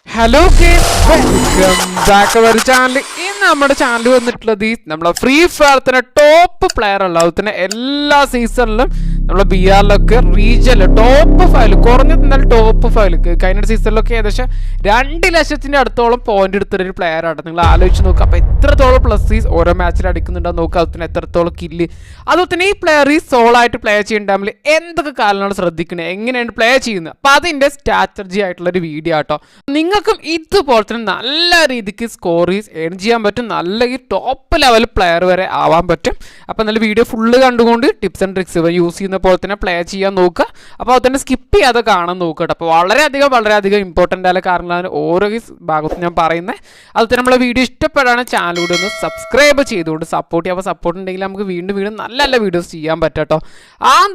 Hello welcome back our channel. ഇന്ന് നമ്മുടെ channel വന്നിട്ടുള്ളത് നമ്മളെ ഫ്രീ ഫയർ തന്നെ ടോപ്പ് പ്ലെയർ ഉള്ള അതുപോലെ എല്ലാ സീസണിലും നമ്മളെ ബി ആറിലൊക്കെ റീജിയനിൽ ടോപ്പ് ഫയൽ കുറഞ്ഞത് എന്നാലും ടോപ്പ് ഫയൽ കഴിഞ്ഞ സീസണിലൊക്കെ ഏകദേശം 2 ലക്ഷത്തിന്റെ അടുത്തോളം പോയിന്റ് എടുത്തൊരു പ്ലെയർ ആണ്. നിങ്ങൾ ആലോചിച്ച് നോക്കുക. അപ്പോൾ എത്രത്തോളം പ്ലസ് ഓരോ മാച്ചിൽ അടിക്കുന്നുണ്ടോ നോക്കുക. അതുപോലെ എത്രത്തോളം കില്ല്, അതുപോലെ തന്നെ ഈ പ്ലെയർ ഈ സോളോ ആയിട്ട് പ്ലേ ചെയ്യേണ്ട ടൈമിൽ എന്തൊക്കെ കാരണമാണ് ശ്രദ്ധിക്കുന്നത്, എങ്ങനെയാണ് പ്ലേ ചെയ്യുന്നത്, അപ്പോൾ അതിൻ്റെ സ്ട്രാറ്റജി ആയിട്ടുള്ളൊരു വീഡിയോ ആട്ടോ. നിങ്ങൾക്കും ഇതുപോലെ തന്നെ നല്ല രീതിക്ക് സ്കോറീസ് ഏൺ ചെയ്യാൻ പറ്റും, നല്ല ഈ ടോപ്പ് ലെവൽ പ്ലെയർ വരെ ആവാൻ പറ്റും. അപ്പോൾ നല്ല വീഡിയോ ഫുള്ള് കണ്ടുകൊണ്ട് ടിപ്സ് ആൻഡ് ട്രിക്സ് യൂസ് ചെയ്യുന്ന പോലെ തന്നെ പ്ലേ ചെയ്യാൻ നോക്കുക. അപ്പോൾ അത് തന്നെ സ്കിപ്പ് ചെയ്യാതെ കാണാൻ നോക്കുക. അപ്പോൾ വളരെയധികം ഇമ്പോർട്ടൻ്റ് ആയ കാരണങ്ങളാണ് ഓരോ ഭാഗത്തും ഞാൻ പറയുന്നത്. അതുപോലെ നമ്മളെ വീഡിയോ ഇഷ്ടപ്പെടാണ് ചാനലിലൂടെ ഒന്ന് സബ്സ്ക്രൈബ് ചെയ്തുകൊണ്ട് സപ്പോർട്ട് ചെയ്യുക. അപ്പോൾ സപ്പോർട്ട് ഉണ്ടെങ്കിൽ നമുക്ക് വീണ്ടും നല്ല വീഡിയോസ് ചെയ്യാൻ പറ്റും കേട്ടോ.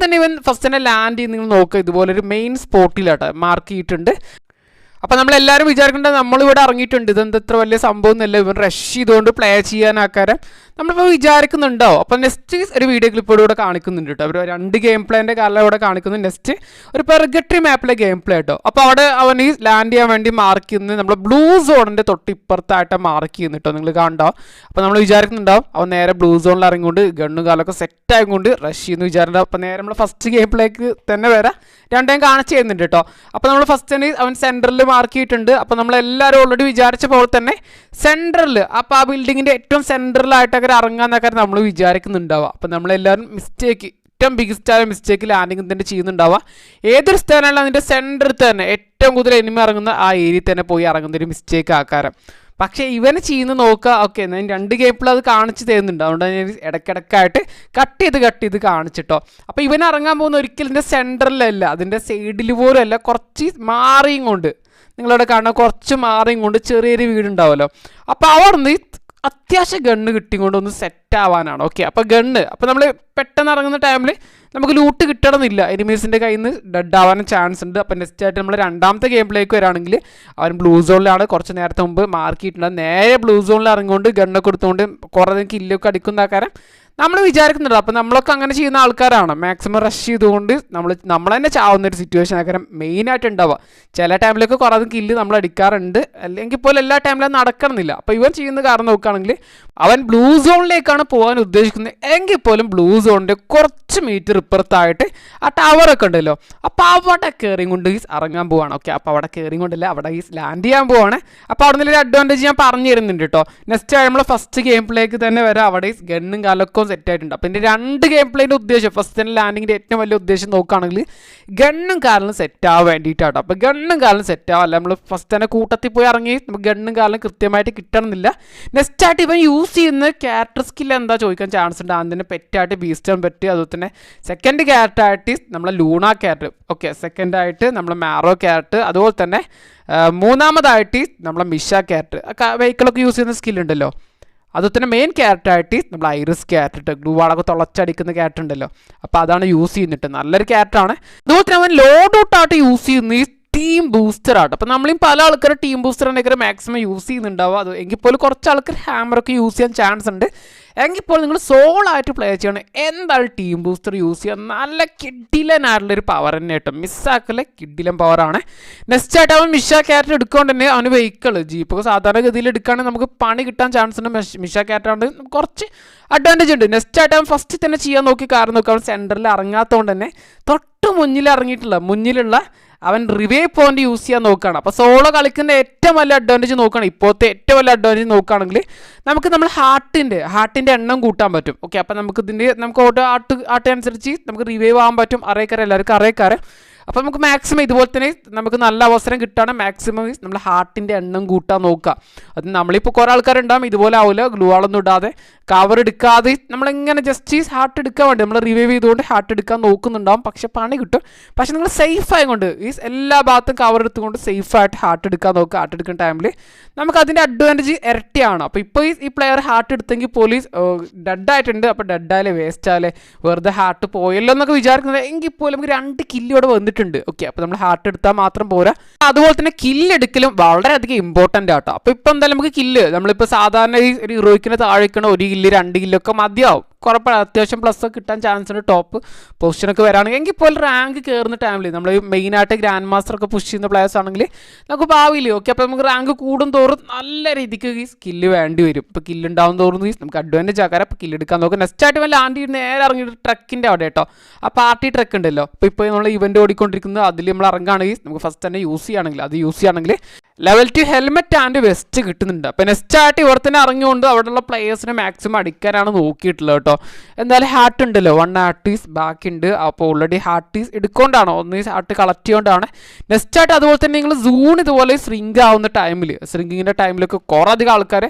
തന്നെ ഇവൻ ഫസ്റ്റ് തന്നെ ലാൻഡ് ചെയ്ത് നിങ്ങൾ നോക്കുക. ഇതുപോലൊരു മെയിൻ സ്പോട്ടിലാട്ടോ മാർക്ക് ചെയ്തിട്ടുണ്ട്. അപ്പോൾ നമ്മളെല്ലാവരും വിചാരിക്കേണ്ടത് നമ്മളിവിടെ ഇറങ്ങിയിട്ടുണ്ട്, ഇതെന്ത് ഇത്ര വലിയ സംഭവം എന്നല്ല, ഇവൻ റഷ് ചെയ്തുകൊണ്ട് പ്ലേ ചെയ്യാൻ ആക്കാരം നമ്മളിപ്പോൾ വിചാരിക്കുന്നുണ്ടോ. അപ്പോൾ നെക്സ്റ്റ് ഒരു വീഡിയോ ക്ലിപ്പോടെ ഇവിടെ കാണിക്കുന്നുണ്ട് കേട്ടോ. അവർ 2 ഗെയിം പ്ലേൻ്റെ കാരണം ഇവിടെ കാണിക്കുന്നു. നെക്സ്റ്റ് ഒരു പെർഗട്രി മാപ്പിലെ ഗെയിം പ്ലേ കേട്ടോ. അപ്പോൾ അവിടെ അവൻ ഈ ലാൻഡ് ചെയ്യാൻ വേണ്ടി മാർക്ക് ചെയ്യുന്നത് നമ്മൾ ബ്ലൂ സോണിൻ്റെ തൊട്ട് ഇപ്പുറത്തായിട്ട് മാർക്ക് ചെയ്യുന്നു കേട്ടോ. നിങ്ങൾ കണ്ടോ. അപ്പോൾ നമ്മൾ വിചാരിക്കുന്നുണ്ടാവും അവൻ നേരെ ബ്ലൂ സോണിൽ ഇറങ്ങിക്കൊണ്ട് ഗണ്ണും കാലമൊക്കെ സെറ്റ് ആയിക്കൊണ്ട് റഷ് ചെയ്യുന്നു വിചാരിച്ചിട്ടുണ്ടാവും. അപ്പോൾ നേരെ നമ്മൾ ഫസ്റ്റ് ഗെയിം പ്ലേക്ക് തന്നെ വരാം, രണ്ടേം കാണിച്ച് ചെയ്യുന്നുണ്ട് കേട്ടോ. അപ്പോൾ നമ്മൾ ഫസ്റ്റ് തന്നെ അവൻ സെൻറ്ററിൽ മാർക്ക് ചെയ്തിട്ടുണ്ട്. അപ്പോൾ നമ്മളെല്ലാവരും ഓൾറെഡി വിചാരിച്ച പോലെ തന്നെ സെൻറ്ററിൽ, അപ്പോൾ ആ ബിൽഡിങ്ങിൻ്റെ ഏറ്റവും സെൻറ്ററിലായിട്ടൊക്കെ ഇറങ്ങാന്നൊക്കെ നമ്മൾ വിചാരിക്കുന്നുണ്ടാവുക. അപ്പോൾ നമ്മളെല്ലാവരും ഏറ്റവും ബിഗസ്റ്റ് മിസ്റ്റേക്ക് ലാൻഡിങ് തന്നെ ചെയ്യുന്നുണ്ടാവുക. ഏതൊരു സ്ഥലമാണെങ്കിലും അതിൻ്റെ സെൻറ്ററിൽ തന്നെ ഏറ്റവും കൂടുതൽ എനിമി ഇറങ്ങുന്ന ആ ഏരിയയിൽ തന്നെ പോയി ഇറങ്ങുന്നൊരു മിസ്റ്റേക്ക് ആക്കാരം. പക്ഷേ ഇവന് ചെയ്യുന്ന നോക്കുക. ഓക്കെ, ഞാൻ 2 ഗെയിമിൽ അത് കാണിച്ച് തരുന്നുണ്ട്, അതുകൊണ്ട് ഞാൻ ഇടയ്ക്കിടയ്ക്കായിട്ട് കട്ട് ചെയ്ത് കാണിച്ചിട്ടോ. അപ്പോൾ ഇവൻ ഇറങ്ങാൻ പോകുന്ന ഒരിക്കലും ഇതിൻ്റെ സെൻറ്ററിലല്ല, അതിൻ്റെ സൈഡിൽ പോലും അല്ല, കുറച്ച് മാറിയും കൊണ്ട് നിങ്ങളവിടെ കാണുന്ന കുറച്ച് മാറിയും കൊണ്ട് ചെറിയൊരു വീടുണ്ടാവുമല്ലോ. അപ്പോൾ അവിടെ നിന്ന് അത്യാവശ്യം ഗണ്ണ് കിട്ടിക്കൊണ്ടൊന്ന് സെറ്റ് ആവാനാണ്. ഓക്കെ, അപ്പോൾ ഗണ്ണ്, അപ്പോൾ നമ്മൾ പെട്ടെന്ന് ഇറങ്ങുന്ന ടൈമിൽ നമുക്ക് ലൂട്ട് കിട്ടണമെന്നില്ല, എനിമീസിൻ്റെ കയ്യിൽ നിന്ന് ഡെഡ് ആവാനും ചാൻസ് ഉണ്ട്. അപ്പോൾ നെക്സ്റ്റ് ആയിട്ട് നമ്മൾ രണ്ടാമത്തെ ഗെയിം പ്ലേക്ക് വരികയാണെങ്കിൽ അവൻ ബ്ലൂ സോണിലാണ് കുറച്ച് നേരത്തെ മുമ്പ് മാർക്ക് ചെയ്തിട്ടുണ്ട്. നേരെ ബ്ലൂ സോണിൽ ഇറങ്ങിക്കൊണ്ട് ഗണ്ണൊക്കെ കൊടുത്തുകൊണ്ട് കുറേ കില്ലൊക്കെ അടിക്കുന്ന ആക്കാരം നമ്മൾ വിചാരിക്കുന്നുണ്ട്. അപ്പോൾ നമ്മളൊക്കെ അങ്ങനെ ചെയ്യുന്ന ആൾക്കാരാണ്. മാക്സിമം റഷ് ചെയ്തുകൊണ്ട് നമ്മൾ തന്നെ ചാവുന്നൊരു സിറ്റുവേഷൻ ആക്കാരം മെയിനായിട്ട് ഉണ്ടാവുക. ചില ടൈമിലൊക്കെ കുറേ കില്ല് നമ്മൾ അടിക്കാറുണ്ട്, അല്ലെങ്കിൽ പോലും എല്ലാ ടൈമിലും നടക്കണമെന്നില്ല. അപ്പോൾ ഇവൻ ചെയ്യുന്ന കാരണം നോക്കുകയാണെങ്കിൽ അവൻ ബ്ലൂ സോണിലേക്കാണ് പോകാൻ ഉദ്ദേശിക്കുന്നത്, എങ്കിൽ പോലും ബ്ലൂ സോണിൻ്റെ കുറച്ച് മീറ്റർ ഇപ്പുറത്തായിട്ട് ആ ടവറൊക്കെ ഉണ്ടല്ലോ, അപ്പോൾ അവിടെ കയറിയും കൊണ്ട് ഇറങ്ങാൻ പോവാണ്. ഓക്കെ, അപ്പോൾ അവിടെ കയറിയും കൊണ്ടല്ല, അവിടെ ലാൻഡ് ചെയ്യാൻ പോവാണ്. അപ്പോൾ അവിടെ നിന്നൊരു അഡ്വാൻറ്റേജ് ഞാൻ പറഞ്ഞു തരുന്നുണ്ട് കേട്ടോ. നെക്സ്റ്റ് നമ്മൾ ഫസ്റ്റ് ഗെയിം പ്ലേക്ക് തന്നെ വരാം. അവിടെ ഗണ്ണും കാലൊക്കെ സെറ്റ് ആയിട്ടുണ്ട്. അപ്പോൾ ഇതിൻ്റെ 2 ഗെയിം പ്ലേൻ്റെ ഉദ്ദേശം, ഫസ്റ്റ് തന്നെ ലാൻഡിങ്ങിൻ്റെ ഏറ്റവും വലിയ ഉദ്ദേശം നോക്കുകയാണെങ്കിൽ ഗണ്ണും കാലിനും സെറ്റ് ആവാൻ വേണ്ടിയിട്ടാട്ടോ. അപ്പോൾ ഗണ്ണും കാലിനും സെറ്റ് ആവല്ല, നമ്മൾ ഫസ്റ്റ് തന്നെ കൂട്ടത്തിൽ പോയി ഇറങ്ങി നമുക്ക് ഗണ്ണും കാലിനും കൃത്യമായിട്ട് കിട്ടണമെന്നില്ല. നെക്സ്റ്റ് ആയിട്ട് ഇവൻ യൂസ് ചെയ്യുന്ന ക്യാരക്ടർ സ്കിൽ എന്താ ചോദിക്കാൻ ചാൻസ് ഉണ്ട്. അതിന് പെറ്റായിട്ട് ബീസ്റ്റാൻ പറ്റും. അതുപോലെ തന്നെ സെക്കൻഡ് ക്യാരക്ടറായിട്ട് നമ്മളെ ലൂണ ക്യാരക്ടർ, ഓക്കെ, സെക്കൻഡായിട്ട് നമ്മളെ മാറോ ക്യാരക്ടർ, അതുപോലെ തന്നെ മൂന്നാമതായിട്ട് നമ്മളെ മിഷ ക്യാരക്ടർ, വെഹിക്കിളൊക്കെ യൂസ് ചെയ്യുന്ന സ്കില്ലുണ്ടല്ലോ. അതുപോലെ തന്നെ മെയിൻ ക്യാരക്ടറായിട്ട് നമ്മൾ ഐറിസ് ക്യാരക്ടർ, ഗ്ലൂ വാളൊക്കെ തുളച്ചടിക്കുന്ന ക്യാരക്ടർ ഉണ്ടല്ലോ, അപ്പോൾ അതാണ് യൂസ് ചെയ്യുന്നിട്ട് നല്ലൊരു ക്യാരക്ടറാണ്. അതുപോലെ തന്നെ അവൻ ലോഡ് ഔട്ടായിട്ട് യൂസ് ചെയ്യുന്ന ഈ ടീം ബൂസ്റ്റർ ആട്ടോ. അപ്പോൾ നമ്മളീ പല ആൾക്കാർ ടീം ബൂസ്റ്ററിനൊക്കെ മാക്സിമം യൂസ് ചെയ്യുന്നുണ്ടാവുക. അത് എങ്കിൽ പോലും കുറച്ച് ആൾക്കാർ ഹാമറൊക്കെ യൂസ് ചെയ്യാൻ ചാൻസ് ഉണ്ട്. എങ്കിൽ പോലും നിങ്ങൾ സോളായിട്ട് പ്ലേ ചെയ്യണം, എന്താണ് ടീം ബൂസ്റ്റർ യൂസ് ചെയ്യുക. നല്ല കിഡിലനായിട്ടുള്ളൊരു പവർ തന്നെ കേട്ടോ, മിസ്സാക്കല്ലേ, കിഡിലൻ പവറാണ്. നെക്സ്റ്റ് ആയിട്ട് അവൻ മിഷ ക്യാരക്ടർ എടുക്കുകൊണ്ട് തന്നെ അവന് വെഹിക്കിൾ ജീപ്പൊക്കെ സാധാരണഗതിയിൽ എടുക്കുകയാണെങ്കിൽ നമുക്ക് പണി കിട്ടാൻ ചാൻസ് ഉണ്ട്. മിഷ ക്യാരക്ടർ കൊണ്ട് കുറച്ച് അഡ്വാൻറ്റേജ് ഉണ്ട്. നെക്സ്റ്റ് ആയിട്ട് അവൻ ഫസ്റ്റ് തന്നെ ചെയ്യാൻ നോക്കി കാരണം നോക്കുക, അവൻ സെൻറ്ററിൽ ഇറങ്ങാത്തതുകൊണ്ട് തന്നെ തൊട്ട് മുന്നിലുള്ള അവൻ റിവൈവ് പോയിന്റ് യൂസ് ചെയ്യാൻ നോക്കുകയാണ്. അപ്പോൾ സോളോ കളിക്കുന്ന ഏറ്റവും വലിയ അഡ്വാൻറ്റേജ് നോക്കുകയാണ്, ഇപ്പോഴത്തെ ഏറ്റവും വലിയ അഡ്വാൻറ്റേജ് നോക്കുകയാണെങ്കിൽ നമുക്ക് നമ്മൾ ഹാർട്ടിൻ്റെ എണ്ണം കൂട്ടാൻ പറ്റും. ഓക്കെ, അപ്പോൾ നമുക്ക് ഓട്ടോ ആട്ട് അനുസരിച്ച് നമുക്ക് റിവൈവ് ആകാൻ പറ്റും. എല്ലാവർക്കും അറിയിക്കാറ്. അപ്പോൾ നമുക്ക് മാക്സിമം ഇതുപോലെ തന്നെ നമുക്ക് നല്ല അവസരം കിട്ടുകയാണ്. മാക്സിമം നമ്മൾ ഹാർട്ടിൻ്റെ എണ്ണം കൂട്ടാൻ നോക്കുക. അത് നമ്മളിപ്പോൾ കുറേ ആൾക്കാരുണ്ടാകും ഇതുപോലെ ആവില്ല, ഗ്ലൂ ആളൊന്നും ഇടാതെ കവർ എടുക്കാതെ നമ്മളിങ്ങനെ ജസ്റ്റ് ഈ ഹാർട്ട് എടുക്കാൻ വേണ്ടി നമ്മൾ റിവൈവ് ചെയ്തുകൊണ്ട് ഹാർട്ട് എടുക്കാൻ നോക്കുന്നുണ്ടാവും. പക്ഷേ പണി കിട്ടും. പക്ഷേ നിങ്ങൾ സേഫ് ആയതുകൊണ്ട് ഈ എല്ലാ ഭാഗത്തും കവർ എടുത്തുകൊണ്ട് സേഫായിട്ട് ഹാർട്ട് എടുക്കാൻ നോക്കുക. ഹാർട്ട് എടുക്കുന്ന ടൈമിൽ നമുക്ക് അതിൻ്റെ അഡ്വാൻറ്റേജ് ഇരട്ടിയാണ്. അപ്പോൾ ഇപ്പോൾ ഈ പ്ലെയർ ഹാർട്ട് എടുത്തെങ്കിൽ പോലീസ് ഡെഡായിട്ടുണ്ട്. അപ്പോൾ ഡെഡായാലേ വേസ്റ്റ് ആയാലേ വെറുതെ ഹാർട്ട് പോയല്ലോ എന്നൊക്കെ വിചാരിക്കുന്നത്, എങ്കിൽ പോലും നമുക്ക് 2 കില്ല് ഇവിടെ വന്നിട്ടുണ്ട്. ഓക്കെ, അപ്പോൾ നമ്മൾ ഹാർട്ട് എടുത്താൽ മാത്രം പോരാ, അതുപോലെ തന്നെ കില്ലെടുക്കലും വളരെയധികം ഇമ്പോർട്ടൻ്റ് ആട്ടോ. അപ്പോൾ ഇപ്പോൾ എന്തായാലും നമുക്ക് കില്ല് നമ്മളിപ്പോൾ സാധാരണ ഈ ഒരു ഹീറോയ്ക്കിന് താഴേക്കണ 1 കില്ല് 2 കില്ലൊക്കെ മതിയാവും. കുഴപ്പമില്ല, അത്യാവശ്യം പ്ലസ് ഒക്കെ കിട്ടാൻ ചാൻസ് ഉണ്ട്. ടോപ്പ് പൊസിഷനൊക്കെ വരാണെങ്കിൽ എങ്കിൽ പോലും റാങ്ക് കയറുന്ന ടൈമിൽ നമ്മൾ മെയിനായിട്ട് ഗ്രാൻഡ് മാസ്റ്റർ ഒക്കെ പുഷ് ചെയ്യുന്ന പ്ലേയേഴ്സ് ആണെങ്കിൽ നമുക്ക് ഭാവിയിൽ ഓക്കെ. അപ്പോൾ നമുക്ക് റാങ്ക് കൂടും തോറും നല്ല രീതിക്ക് ഈ സ്കില്ല് വേണ്ടി വരും. ഇപ്പോൾ കില്ലുണ്ടാവും തോറും നമുക്ക് അഡ്വാൻറ്റേജ് ആക്കാറ്. അപ്പോൾ കില്ലെടുക്കാൻ നോക്കും. നെക്സ്റ്റ് ആയിട്ട് വല്ല ആൻറ്റി നേരെ ഇറങ്ങിയിട്ട് ട്രക്കിൻ്റെ അവിടെ കേട്ടോ, ആ പാർട്ടി ട്രക്ക് ഉണ്ടല്ലോ. ഇപ്പോൾ നമ്മൾ ഇവൻ്റ് ഓടിക്കൊണ്ടിരിക്കുന്നത് അതിൽ നമ്മൾ ഇറങ്ങുകയാണെങ്കിൽ നമുക്ക് ഫസ്റ്റ് തന്നെ യൂസ് ചെയ്യുകയാണെങ്കിൽ ലെവൽ 2 ഹെൽമെറ്റ് ആൻഡ് വെസ്റ്റ് കിട്ടുന്നുണ്ട്. അപ്പോൾ നെക്സ്റ്റ് ആയിട്ട് ഇവിടെ തന്നെ ഇറങ്ങിക്കൊണ്ട് അവിടെയുള്ള പ്ലേയേഴ്സിനെ മാക്സിമം അടിക്കാനാണ് നോക്കിയിട്ടുള്ളത് കേട്ടോ. എന്തായാലും ഹാർട്ട് ഉണ്ടല്ലോ, 1 ഹാർട്ടീസ് ബാക്കിയുണ്ട്. അപ്പോൾ ഓൾറെഡി ഹാർട്ടീസ് എടുക്കൊണ്ടാണോ, ഒന്ന് ഹാർട്ട് കളക്ട് ചെയ്യുകൊണ്ടാണ്. നെക്സ്റ്റ് ആയിട്ട് അതുപോലെ തന്നെ നിങ്ങൾ സൂൺ ഇതുപോലെ സ്രിങ്ക് ആവുന്ന ടൈമിൽ, സ്രിങ്കിങ്ങിൻ്റെ ടൈമിലൊക്കെ കുറേ അധികം ആൾക്കാർ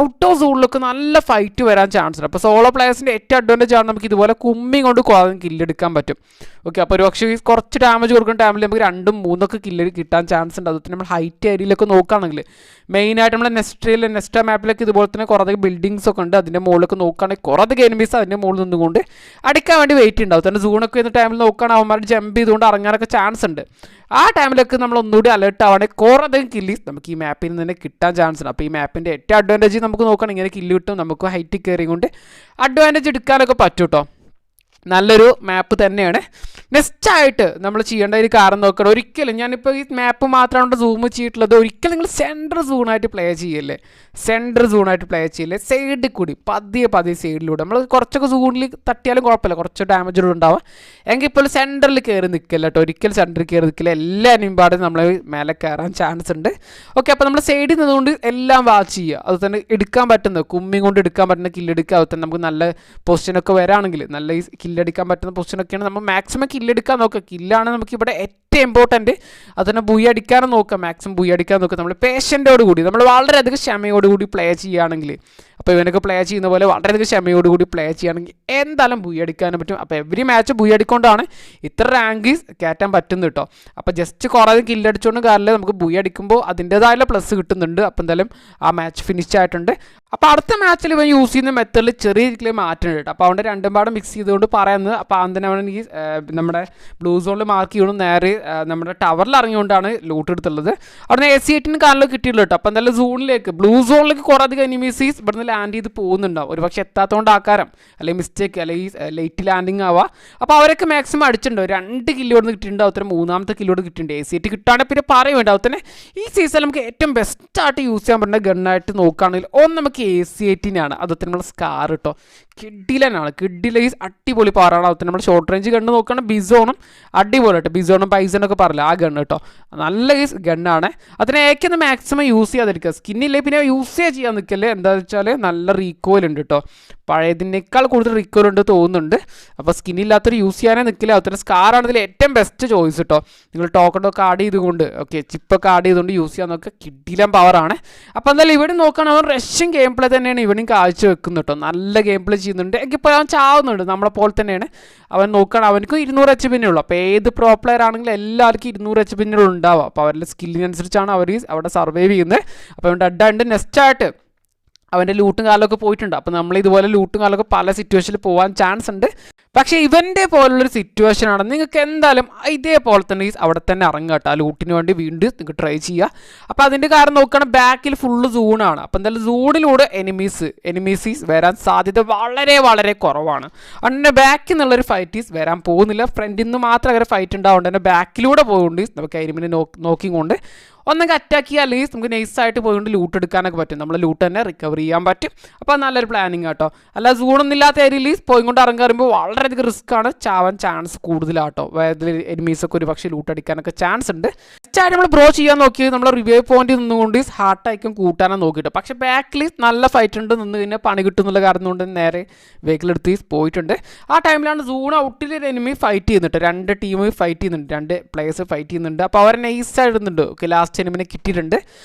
ഔട്ട് ഓഫ് സൂണിലൊക്കെ നല്ല ഫൈറ്റ് വരാൻ ചാൻസ് ഉണ്ട്. അപ്പോൾ സോളോ പ്ലേയേഴ്സിൻ്റെ ഏറ്റവും അഡ്വാൻറ്റേജ് ആണ് നമുക്ക് ഇതുപോലെ കുമ്മി കൊണ്ട് കുറേ കില്ലെടുക്കാൻ പറ്റും. ഓക്കെ, അപ്പോൾ ഒരു പക്ഷേ കുറച്ച് ഡാമേജ് കൊടുക്കുന്ന ടൈമിൽ നമുക്ക് 2, 3 കില്ല് കിട്ടാൻ ചാൻസ് ഉണ്ട്. അതുപോലെ നമ്മൾ ഹൈറ്റ് ഏരിയയിലൊക്കെ നോക്കുകയാണെങ്കിൽ മെയിനായിട്ട് നമ്മൾ നെക്സ്റ്റ മാപ്പിലൊക്കെ ഇതുപോലെ തന്നെ കുറേ അധികം ബിൽഡിങ്സ് ഒക്കെ ഉണ്ട്. അതിൻ്റെ മുകളിലൊക്കെ നോക്കുകയാണെങ്കിൽ കുറേ അധികം എനിമീസ് അതിൻ്റെ മുകളിൽ നിന്നുകൊണ്ട് അടിക്കാൻ വേണ്ടി വെയിറ്റ് ഉണ്ടാവും. തന്നെ സൂണൊക്കെ വരുന്ന ടൈമിൽ നോക്കുകയാണെങ്കിൽ അവന്മാർ ജമ്പ് ചെയ്തുകൊണ്ട് ഇറങ്ങാനൊക്കെ ചാൻസ് ഉണ്ട്. ആ ടൈമിലൊക്കെ നമ്മൾ ഒന്നുകൂടി അലേർട്ട് ആവുകയാണെങ്കിൽ കുറേ അധികം കില്ല് നമുക്ക് ഈ മാപ്പിൽ നിന്ന് തന്നെ കിട്ടാൻ ചാൻസ് ഉണ്ട്. അപ്പോൾ ഈ മാപ്പിൻ്റെ ഏറ്റവും അഡ്വാൻറ്റേജ് നമുക്ക് നോക്കുകയാണെങ്കിൽ ഇങ്ങനെ കില്ല് കിട്ടും, നമുക്ക് ഹൈറ്റ് കയറി കൊണ്ട് അഡ്വാൻറ്റേജ് എടുക്കാനൊക്കെ പറ്റും കേട്ടോ. നല്ലൊരു മാപ്പ് തന്നെയാണ്. നെക്സ്റ്റ് ആയിട്ട് നമ്മൾ ചെയ്യേണ്ട ഒരു കാരണം നോക്കണം. ഒരിക്കലും ഞാനിപ്പോൾ ഈ മാപ്പ് മാത്രമാണ് സൂം ചെയ്തിട്ടുള്ളത്. ഒരിക്കലും നിങ്ങൾ സെൻറ്റർ സൂണായിട്ട് പ്ലേ ചെയ്യല്ലേ, സൈഡിൽ കൂടി പതിയെ സൈഡിലൂടെ നമ്മൾ കുറച്ചൊക്കെ സൂണിൽ തട്ടിയാലും കുഴപ്പമില്ല, കുറച്ച് ഡാമേജ് ഉണ്ടാവാം. എങ്കിൽ ഇപ്പോൾ സെൻറ്ററിൽ കയറി നിൽക്കില്ല കേട്ടോ, ഒരിക്കലും സെൻറ്ററിൽ കയറി നിൽക്കില്ല. എല്ലാ അനിമ്പാടും നമ്മൾ മേലെ കയറാൻ ചാൻസ് ഉണ്ട്. ഓക്കെ, അപ്പോൾ നമ്മൾ സൈഡിൽ നിന്നുകൊണ്ട് എല്ലാം വാച്ച് ചെയ്യുക. അത് തന്നെ എടുക്കാൻ പറ്റുന്ന കുമ്മി കൊണ്ട് എടുക്കാൻ പറ്റുന്ന കില്ലെടുക്കുക. അത് തന്നെ നമുക്ക് നല്ല പൊസിഷനൊക്കെ വരാണെങ്കിൽ നല്ല ഈ കില്ലടിക്കാൻ പറ്റുന്ന പൊസിഷനൊക്കെയാണ് നമ്മൾ മാക്സിമം കില്ലെടുക്കാൻ നോക്കുക. കില്ലാണ് നമുക്കിവിടെ ഏറ്റവും ഇമ്പോർട്ടൻറ്റ്. അതിനെ ബുയി അടിക്കാനും നോക്കുക, മാക്സിമം ബുയി അടിക്കാൻ നോക്കുക. നമ്മൾ പേഷ്യൻ്റോട് കൂടി നമ്മൾ വളരെയധികം ക്ഷമയോടുകൂടി പ്ലേ ചെയ്യുകയാണെങ്കിൽ, അപ്പോൾ ഇവനൊക്കെ പ്ലേ ചെയ്യുന്ന പോലെ വളരെയധികം ക്ഷമയോടുകൂടി പ്ലേ ചെയ്യുകയാണെങ്കിൽ എന്തായാലും ബുയി അടിക്കാനും പറ്റും. അപ്പോൾ എവറി മാച്ച് ബുയി അടിക്കൊണ്ടാണ് ഇത്ര റാങ്ക് കയറ്റാൻ പറ്റുന്നത് കേട്ടോ. അപ്പോൾ ജസ്റ്റ് കുറേ കില്ലടിച്ചുകൊണ്ട് കാര്യമില്ല, നമുക്ക് ബുയി അടിക്കുമ്പോൾ അതിൻ്റേതായുള്ള പ്ലസ് കിട്ടുന്നുണ്ട്. അപ്പോൾ എന്തായാലും ആ മാച്ച് ഫിനിഷ് ആയിട്ടുണ്ട്. അപ്പോൾ അടുത്ത മാച്ചിൽ ഇവൻ യൂസ് ചെയ്യുന്ന മെത്തേഡിൽ ചെറിയ രീതിയിൽ മാറ്റം കേട്ടോ. അപ്പോൾ അവൻ്റെ രണ്ടും പാടും മിക്സ് ചെയ്തുകൊണ്ട് പറയുന്നത്. അപ്പോൾ അതിന് അവൻ ഈ നമ്മുടെ ബ്ലൂ സോണിൽ മാർക്ക് ചെയ്യണം, നേരെ നമ്മുടെ ടവറിൽ ഇറങ്ങിക്കൊണ്ടാണ് ലൂട്ട് എടുത്തുള്ളത്. അവിടെ നിന്ന് AC-18 കാലിൽ കിട്ടിയുള്ളൂ കേട്ടോ. അപ്പോൾ എന്തായാലും സോണിലേക്ക് ബ്ലൂ സോണിലേക്ക് കുറേ അധികം എനിമീസീസ് ഇവിടുന്ന് ലാൻഡ് ചെയ്ത് പോകുന്നുണ്ടാവും. ഒരു പക്ഷേ എത്താത്തതുകൊണ്ട് ആക്കാരം, അല്ലെങ്കിൽ മിസ്റ്റേക്ക്, അല്ലെങ്കിൽ ലേറ്റ് ലാൻഡിങ് ആവുക. അപ്പോൾ അവരൊക്കെ മാക്സിമം അടിച്ചിട്ടുണ്ടോ, 2 കില്ലോട് കിട്ടിയിട്ടുണ്ട്. അതുപോലെ 3ാമത്തെ കില്ലോട് കിട്ടിയിട്ടുണ്ട്. AC-8 കിട്ടുകയാണെങ്കിൽ പിന്നെ പറയുന്നുണ്ട്. അതുപോലെ തന്നെ ഈ സീസണിൽ നമുക്ക് ഏറ്റവും ബെസ്റ്റായിട്ട് യൂസ് ചെയ്യാൻ പറ്റുന്ന ഗണ്ണായിട്ട് നോക്കുകയാണെങ്കിൽ ഒന്ന് നമുക്ക് AC-18 ആണ്. അതുപോലെ നമ്മൾ സ്കാർ കേട്ടോ, കിഡിലനാണ്. കിഡിലൈസ് അടിപൊളി പാറാണ്. അതുപോലെ നമ്മൾ ഷോർട്ട് റേഞ്ച് ഗണ്ണ് നോക്കുകയാണെങ്കിൽ ബിസോണും അടിപൊളി കേട്ടോ. ബിസോണും പൈസനൊക്കെ പറയില്ല, ആ ഗണ്ണ് കേട്ടോ നല്ല ഗണ്ണാണ്. അതിനെ ഏക്കൊന്ന് മാക്സിമം യൂസ് ചെയ്യാതിരിക്കുക. സ്കിന്നില്ലേ പിന്നെ യൂസ് ചെയ്യാൻ നിൽക്കല്ലേ. എന്താണെന്ന് വെച്ചാൽ നല്ല റീകോയിൽ ഉണ്ട് കേട്ടോ, പഴയതിനേക്കാൾ കൂടുതൽ റീകോയിൽ ഉണ്ട് തോന്നുന്നുണ്ട്. അപ്പോൾ സ്കിന്നില്ലാത്തൊരു യൂസ് ചെയ്യാനേ നിൽക്കില്ല. അതുപോലെ സ്കാറാണ് ഇതിൽ ഏറ്റവും ബെസ്റ്റ് ചോയ്സ് കേട്ടോ. നിങ്ങൾ ടോക്കണൊക്കെ ആഡ് ചെയ്തുകൊണ്ട് ചിപ്പൊക്കെ ആഡ് ചെയ്തുകൊണ്ട് യൂസ് ചെയ്യാൻ നോക്കുക, കിഡിലൻ പവറാണ്. അപ്പോൾ എന്തായാലും ഇവിടെ നോക്കുകയാണെങ്കിൽ അവൻ റഷ്യൻ ഗെയിം പ്ലേ തന്നെയാണ് ഇവനും കാഴ്ച വെക്കുന്നത് കേട്ടോ. നല്ല ഗെയിം പ്ലേ ചെയ്യുന്നുണ്ട്. ഇപ്പോൾ അവൻ ചാവുന്നുണ്ട്, നമ്മളെ പോലെ തന്നെയാണ്. അവൻ നോക്കുകയാണ്, അവനക്ക് 200 HP ഉള്ളൂ. അപ്പോൾ ഏത് പ്രോ പ്ലെയർ ആണെങ്കിലും എല്ലാവർക്കും 200 HP ഉണ്ടാവുക. അപ്പോൾ അവരുടെ സ്കില്ലിനനുസരിച്ചാണ് അവർ അവിടെ സർവൈവ് ചെയ്യുന്നത്. അപ്പോൾ അവൻ്റെ അഡ്ഡുണ്ട്. നെക്സ്റ്റ് ആയിട്ട് അവൻ്റെ ലൂട്ടും കാലമൊക്കെ പോയിട്ടുണ്ട്. അപ്പോൾ നമ്മൾ ഇതുപോലെ ലൂട്ടും കാലമൊക്കെ പല സിറ്റുവേഷനിൽ പോകാൻ ചാൻസ് ഉണ്ട്. പക്ഷേ ഇവൻ്റെ പോലുള്ളൊരു സിറ്റുവേഷനാണ് നിങ്ങൾക്ക് എന്തായാലും ഇതേപോലെ തന്നെ അവിടെ തന്നെ ഇറങ്ങുക കേട്ടോ. ആ ലൂട്ടിന് വേണ്ടി വീണ്ടും നിങ്ങൾക്ക് ട്രൈ ചെയ്യുക. അപ്പോൾ അതിൻ്റെ കാരണം നോക്കുകയാണെങ്കിൽ ബാക്കിൽ ഫുള്ള് സൂണാണ്. അപ്പോൾ എന്തായാലും സൂണിലൂടെ എനിമീസീസ് വരാൻ സാധ്യത വളരെ വളരെ കുറവാണ്. അതുകൊണ്ട് ബാക്കിൽ നിന്നുള്ളൊരു ഫൈറ്റീസ് വരാൻ പോകുന്നില്ല. ഫ്രണ്ടിൽ നിന്ന് മാത്രം അങ്ങനെ ഫൈറ്റ് ഉണ്ടാവുകൊണ്ട് തന്നെ ബാക്കിലൂടെ പോകുന്നുണ്ട്. നമുക്ക് എനിമിനെ നോക്കിക്കൊണ്ട് ഒന്നെങ്കിൽ അറ്റാക്ക് ചെയ്യുക, അല്ലെങ്കിൽ നമുക്ക് നൈസായിട്ട് പോയിക്കൊണ്ട് ലൂട്ട് എടുക്കാനൊക്കെ പറ്റും. നമ്മൾ ലൂട്ട് തന്നെ റിക്കവർ ചെയ്യാൻ പറ്റും. അപ്പോൾ നല്ലൊരു പ്ലാനിങ് കേട്ടോ. അല്ല സൂണൊന്നും ഇല്ലാത്ത ഏരിയയിൽ പോയിക്കൊണ്ട് ഇറങ്ങുമ്പോൾ വളരെയധികം റിസ്ക് ആണ്, ചാവാൻ ചാൻസ് കൂടുതലാട്ടോ. അതിൽ എനിമീസൊക്കെ ഒരു പക്ഷേ ലൂട്ട് അടിക്കാനൊക്കെ ചാൻസ് ഉണ്ട്. നെക്സ്റ്റ് നമ്മൾ ബ്രോ ചെയ്യാൻ നോക്കി നമ്മൾ റിവൈവ് പോയിന്റ് നിന്നുകൊണ്ട് ഹാർട്ട് ഐക്കൺ കൂട്ടാനാണ് നോക്കിയിട്ട്. പക്ഷേ ബാക്കിൽ നല്ല ഫൈറ്റ് ഉണ്ട്, നിന്ന് കഴിഞ്ഞാൽ പണി കിട്ടും എന്നുള്ള കാരണം കൊണ്ട് നേരെ വെഹിക്കിൾ എടുത്ത് പോയിട്ടുണ്ട്. ആ ടൈമിലാണ് സൂൺ ഔട്ടിൽ ഒരു എനിമി ഫൈറ്റ് ചെയ്യുന്നുണ്ട്. 2 ടീം ഫൈറ്റ് ചെയ്യുന്നുണ്ട്, 2 പ്ലേയേഴ്സ് ഫൈറ്റ് ചെയ്യുന്നുണ്ട്. അപ്പോൾ അവർ നൈസായിട്ട് ഇടുന്നുണ്ട്. ഓക്കെ, ലാസ്റ്റ് എനിമിനെ കിട്ടിയിട്ടുണ്ട്.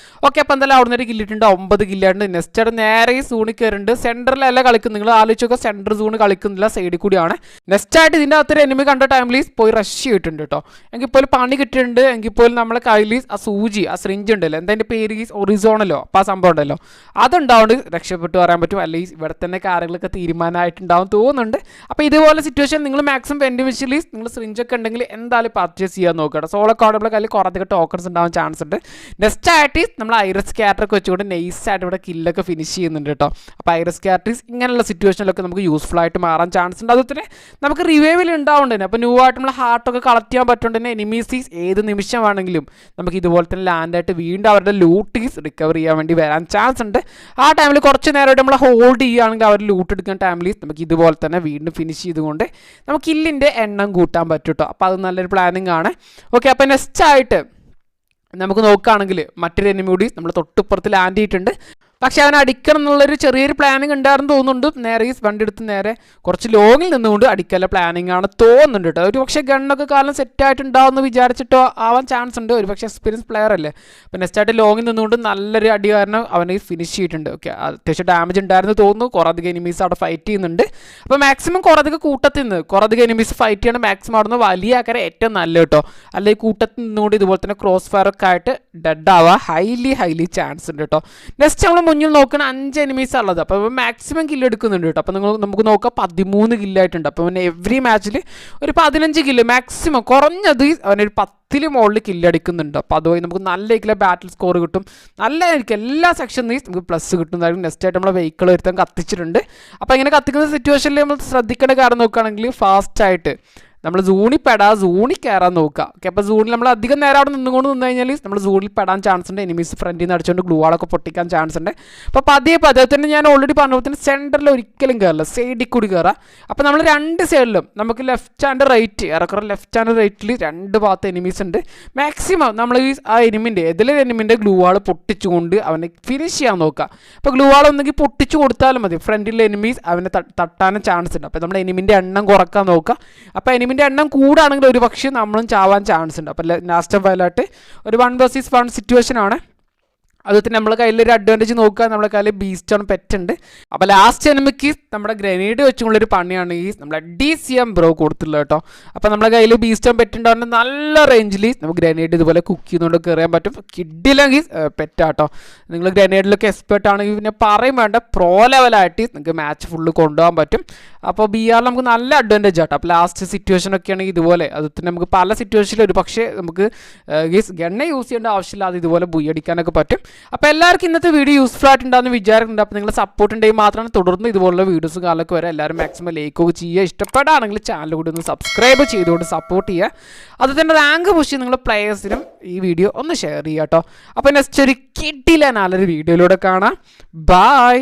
ഓക്കെ, അപ്പോൾ എന്തായാലും അവിടെ നിന്ന് കില്ലിട്ടുണ്ട്, 9 കില്ലുണ്ട്. നെക്സ്റ്റ് ആയിട്ട് നേരെ ഈ സൂണിൽ കയറുന്നുണ്ട്. സെൻറ്ററിലല്ല കളിക്കുന്നത്, നിങ്ങൾ ആലോചിച്ചൊക്കെ സെൻറ്റർ സൂൺ കളിക്കുന്നില്ല, സൈഡിൽ കൂടിയാണ്. നെക്സ്റ്റ് ആയിട്ട് ഇതിൻ്റെ അകത്തൊരു എനിമി കണ്ട ടൈമിൽ പോയി റഷ് ചെയ്തിട്ടുണ്ട് കേട്ടോ. എങ്കിൽ പോലും പണി കിട്ടിയിട്ടുണ്ട്. എങ്കിൽ പോലും നമ്മളെ കയ്യിൽ ആ സൂചി, ആ സിറിഞ്ച് ഉണ്ടല്ലോ, എന്താ എൻ്റെ പേര് ഒറിസോണല്ലോ, അപ്പോൾ ആ സംഭവം ഉണ്ടല്ലോ, അതുണ്ടാവുകൊണ്ട് രക്ഷപ്പെട്ടു പറയാൻ പറ്റും. അല്ലെങ്കിൽ ഇവിടെ തന്നെ കാര്യങ്ങളൊക്കെ തീരുമാനമായിട്ടുണ്ടാവും തോന്നുന്നുണ്ട്. അപ്പോൾ ഇതുപോലെ സിറ്റുവേഷൻ നിങ്ങൾ മാക്സിമം വെൻഡിവിഷ്വലി നിങ്ങൾ സിറിഞ്ചൊക്കെ ഉണ്ടെങ്കിൽ എന്തായാലും പർച്ചേസ് ചെയ്യാൻ നോക്കുക. സോളോ കോഡബിളെ കയ്യിൽ കുറേ ടോക്കൺസ് ഉണ്ടാവാൻ ചാൻസ് ഉണ്ട്. ഉണ്ട്. നെക്സ്റ്റ് ആയിട്ട് നമ്മൾ ഐറസ് ക്യാരക്ടറൊക്കെ വെച്ചുകൊണ്ട് നൈസായിട്ട് ഇവിടെ കില്ലൊക്കെ ഫിനിഷ് ചെയ്യുന്നുണ്ട് കേട്ടോ. അപ്പോൾ ഐറസ് ക്യാരക്ടേഴ്സ് ഇങ്ങനെയുള്ള സിറ്റുവേഷനിലൊക്കെ നമുക്ക് യൂസ്ഫുൾ ആയിട്ട് മാറാൻ ചാൻസ് ഉണ്ട്. അതുപോലെ തന്നെ നമുക്ക് റിവൈവിൽ ഉണ്ടാവുന്നുണ്ട്. അപ്പോൾ ന്യൂ ആയിട്ട് നമ്മൾ ഹാർട്ടൊക്കെ കളക്ട് ചെയ്യാൻ പറ്റുകൊണ്ട് തന്നെ എനിമീസീസ് ഏത് നിമിഷമാണെങ്കിലും നമുക്ക് ഇതുപോലെ തന്നെ ലാൻഡായിട്ട് വീണ്ടും അവരുടെ ലൂട്ടീസ് റിക്കവർ ചെയ്യാൻ വേണ്ടി വരാൻ ചാൻസ് ഉണ്ട്. ആ ടൈമിൽ കുറച്ച് നേരമായിട്ട് നമ്മൾ ഹോൾഡ് ചെയ്യുകയാണെങ്കിൽ അവർ ലൂട്ട് എടുക്കുന്ന ടൈമിൽ നമുക്ക് ഇതുപോലെ തന്നെ വീണ്ടും ഫിനിഷ് ചെയ്തുകൊണ്ട് നമുക്ക് കില്ലിൻ്റെ എണ്ണം കൂട്ടാൻ പറ്റും കേട്ടോ. അപ്പോൾ അത് നല്ലൊരു പ്ലാനിങ് ആണ്. ഓക്കെ, അപ്പോൾ നെക്സ്റ്റ് ആയിട്ട് നമുക്ക് നോക്കുകയാണെങ്കിൽ മറ്റൊരു എനിമി കൂടി നമ്മൾ തൊട്ടിപ്പുറത്ത് ലാൻഡ് ചെയ്തിട്ടുണ്ട്. പക്ഷേ അവൻ അടിക്കണം എന്നുള്ളൊരു ചെറിയൊരു പ്ലാനിങ് ഉണ്ടായിരുന്നു തോന്നുന്നുണ്ട്. നേരെ ഈ വണ്ടി എടുത്ത് നേരെ കുറച്ച് ലോങ്ങിൽ നിന്നുകൊണ്ട് അടിക്കാനുള്ള പ്ലാനിങ് ആണ് തോന്നുന്നുണ്ട് കേട്ടോ. ഒരു പക്ഷേ ഗണ്ണൊക്കെ കാലം സെറ്റായിട്ടുണ്ടാവുമെന്ന് വിചാരിച്ചിട്ടോ ആവാൻ ചാൻസ് ഉണ്ട്. ഒരു പക്ഷേ എക്സ്പീരിയൻസ് പ്ലെയർ അല്ലേ. അപ്പോൾ നെക്സ്റ്റ് ആയിട്ട് ലോങ്ങിൽ നിന്നുകൊണ്ട് നല്ലൊരു അടി കാരണം അവനെ ഫിനിഷ് ചെയ്തിട്ടുണ്ട്. ഓക്കെ, അത്യാവശ്യം ഡാമേജ് ഉണ്ടായിരുന്നു തോന്നുന്നു. കുറേയധികം എനിമീസ് അവിടെ ഫൈറ്റ് ചെയ്യുന്നുണ്ട്. അപ്പോൾ മാക്സിമം കുറേയധികം കൂട്ടത്തിൽ നിന്ന് കുറേയധികം എനിമീസ് ഫൈറ്റ് ചെയ്യണം. മാക്സിമം അവിടെ നിന്ന് വലിയ ആക്കാരെ ഏറ്റവും നല്ല കേട്ടോ. അല്ലെങ്കിൽ കൂട്ടത്തിൽ നിന്നുകൊണ്ട് ഇതുപോലെ തന്നെ ക്രോസ് ഫയർ ഒക്കെ ആയിട്ട് ഡെഡ് ആവാൻ ഹൈലി ചാൻസ് ഉണ്ട് കേട്ടോ. നെക്സ്റ്റ് നമ്മൾ മുന്നിൽ നോക്കുന്ന 5 എനിമീസാണ് ഉള്ളത്. അപ്പോൾ മാക്സിമം കില്ല് എടുക്കുന്നുണ്ട് കേട്ടോ. അപ്പോൾ നമുക്ക് നോക്കാം 13 കില്ലായിട്ടുണ്ട്. അപ്പോൾ അവന് എവറി മാച്ചിൽ ഒരു 15 കില്ല് മാക്സിമം കുറഞ്ഞത് അവനൊരു 10 മുകളിൽ കില്ലടിക്കുന്നുണ്ട്. അപ്പോൾ അതുവഴി നമുക്ക് നല്ല രീതിയിലെ ബാറ്റിൽ സ്കോർ കിട്ടും. നല്ലതായിരിക്കും എല്ലാ സെക്ഷനിൽ നമുക്ക് പ്ലസ് കിട്ടുന്നതായിരിക്കും. നെക്സ്റ്റ് ആയിട്ട് നമ്മളെ വെഹിക്കിൾ ഒരുത്തം കത്തിച്ചിട്ടുണ്ട്. അപ്പോൾ ഇങ്ങനെ കത്തിക്കുന്ന സിറ്റുവേഷനിൽ നമ്മൾ ശ്രദ്ധിക്കേണ്ട കാര്യം നോക്കുകയാണെങ്കിൽ ഫാസ്റ്റായിട്ട് നമ്മൾ സൂണിൽ കയറാൻ നോക്കുക. ഓക്കെ, അപ്പോൾ സൂണിൽ നമ്മൾ അധികം നേരം അവിടെ നിന്നുകൊണ്ട് നിന്ന് കഴിഞ്ഞാൽ നമ്മൾ സൂണിൽ പെടാൻ ചാൻസ് ഉണ്ട്. എനിമീസ് ഫ്രണ്ടിൽ നിന്ന് അടിച്ചുകൊണ്ട് ഗ്ലൂ വാളൊക്കെ പൊട്ടിക്കാൻ ചാൻസ് ഉണ്ട്. അപ്പോൾ പതിയെ തന്നെ ഞാൻ ഓൾറെഡി പറഞ്ഞ പോലെ സെൻറ്ററിൽ ഒരിക്കലും കയറില്ല, സൈഡിൽ കൂടി കയറാം. അപ്പോൾ നമ്മൾ 2 സൈഡിലും നമുക്ക് ലെഫ്റ്റ് ആൻഡ് റൈറ്റ് ഏറെക്കുറെ ലെഫ്റ്റ് ആൻഡ് റൈറ്റിൽ 2 ഭാഗത്ത് എനിമീസ് ഉണ്ട്. മാക്സിമം നമ്മൾ ഈ ആ എനിമിൻ്റെ ഗ്ലൂ വാൾ പൊട്ടിച്ചുകൊണ്ട് അവനെ ഫിനിഷ് ചെയ്യാൻ നോക്കുക. അപ്പോൾ ഗ്ലൂ വാൾ ഒന്നെങ്കിൽ പൊട്ടിച്ചു കൊടുത്താലും മതി. ഫ്രണ്ടിലെ എനിമീസ് അവനെ തട്ടാനും ചാൻസ് ഉണ്ട്. അപ്പോൾ നമ്മൾ എനിമിൻ്റെ എണ്ണം കുറക്കാൻ നോക്കുക. അപ്പോൾ എനിമിൻ്റെ എണ്ണം കൂടാണെങ്കിൽ ഒരു പക്ഷേ നമ്മളും ചാവാൻ ചാൻസ് ഉണ്ട്. അപ്പോൾ ലാസ്റ്റ് ഓഫ് ആയിട്ട് ഒരു 1 vs 1 സിറ്റുവേഷൻ ആണ്. അതുപോലെ നമ്മുടെ കയ്യിലൊരു അഡ്വാൻറ്റേജ് നോക്കുക, നമ്മുടെ കയ്യിൽ ബീസ്റ്റ് ഓൺ പെറ്റ് ഉണ്ട്. അപ്പോൾ ലാസ്റ്റ് എനിമിക്ക് നമ്മുടെ ഗ്രനേഡ് വെച്ചുകൊണ്ടൊരു പണിയാണ് ഈ നമ്മുടെ DCM ബ്രോ കൊടുത്തുള്ളത് കേട്ടോ. അപ്പോൾ നമ്മുടെ കയ്യിൽ ബീസ്റ്റ് ഓൺ പെറ്റ് ഉണ്ടാവുന്ന നല്ല റേഞ്ചിൽ നമുക്ക് ഗ്രനേഡ് ഇതുപോലെ കുക്ക് ചെയ്യുന്നതുകൊണ്ട് കയറാൻ പറ്റും. കിഡില്ലെങ്കിൽ പെറ്റാട്ടോ. നിങ്ങൾ ഗ്രനേഡിലൊക്കെ എക്സ്പെർട്ട് ആണെങ്കിൽ പിന്നെ പറയും വേണ്ട, പ്രോ ലെവലായിട്ട് നിങ്ങൾക്ക് മാച്ച് ഫുള്ള് കൊണ്ടുപോകാൻ പറ്റും. അപ്പോൾ BR നമുക്ക് നല്ല അഡ്വാൻറ്റേജ് ആട്ടോ. അപ്പോൾ ലാസ്റ്റ് സിറ്റുവേഷനൊക്കെ ആണെങ്കിൽ ഇതുപോലെ അതുപോലെ നമുക്ക് പല സിറ്റുവേഷനിലും ഒരു പക്ഷേ നമുക്ക് ഗണ്ണ യൂസ് ചെയ്യേണ്ട ആവശ്യമില്ലാതെ ഇതുപോലെ ബുയ്യടിക്കാനൊക്കെ പറ്റും. അപ്പോൾ എല്ലാവർക്കും ഇന്നത്തെ വീഡിയോ യൂസ്ഫുൾ ആയിട്ടുണ്ടാകുന്ന വിചാരിക്കുന്നുണ്ട്. അപ്പോൾ നിങ്ങൾ സപ്പോർട്ട് ഉണ്ടെങ്കിൽ മാത്രമാണ് തുടർന്ന് ഇതുപോലുള്ള വീഡിയോസും കാലൊക്കെ വരെ എല്ലാവരും മാക്സിമം ലൈക്കൊക്കെ ചെയ്യുക. ഇഷ്ടപ്പെടാണെങ്കിൽ ചാനൽ കൂടി ഒന്ന് സബ്സ്ക്രൈബ് ചെയ്തുകൊണ്ട് സപ്പോർട്ട് ചെയ്യുക. അതുപോലെ തന്നെ റാങ്ക് പുഷ് നിങ്ങൾ പ്ലേയേഴ്സിനും ഈ വീഡിയോ ഒന്ന് ഷെയർ ചെയ്യുക കേട്ടോ. അപ്പോൾ നെക്സ്റ്റ് ഒരു കിട്ടില്ല നല്ലൊരു വീഡിയോയിലൂടെ കാണാം. ബൈ.